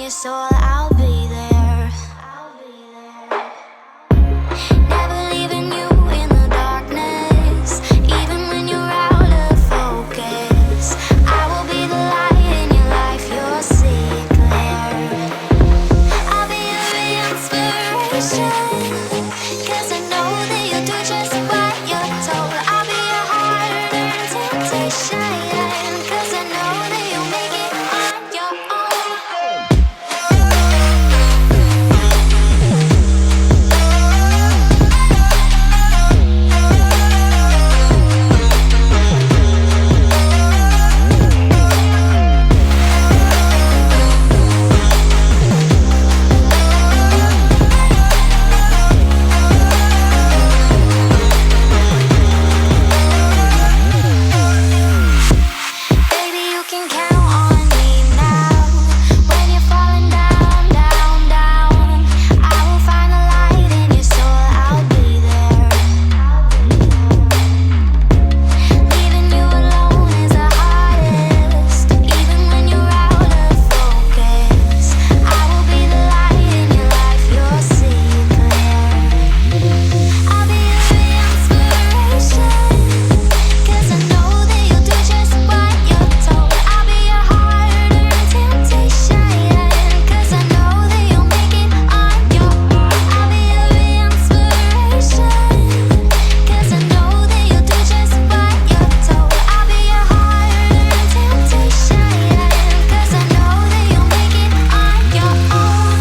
your soul, I'll be there. Never leaving you in the darkness, even when you're out of focus. I will be the light in your life, you'll see it clear. I'll be your inspiration, 'cause I know that you'll do just what you're told. I'll be your heart-earned temptation, 'cause I know that you'll make it on your own. Baby, you can count on me now. When you're falling down, down, down, I will find the light in your soul, I'll be there. Leaving you alone is the hardest, even when you're out of focus. I will be the light in your life, you'll see it clear. I'll be your inspiration, 'cause I know that you'll do just what you're told. I'll be your heart-earned temptation, 'cause I know that you'll make it on your own. I'll be your inspiration, 'cause I know that you'll do just what you're told. I'll be your heart-earned temptation, 'cause I know that you'll make it on your own.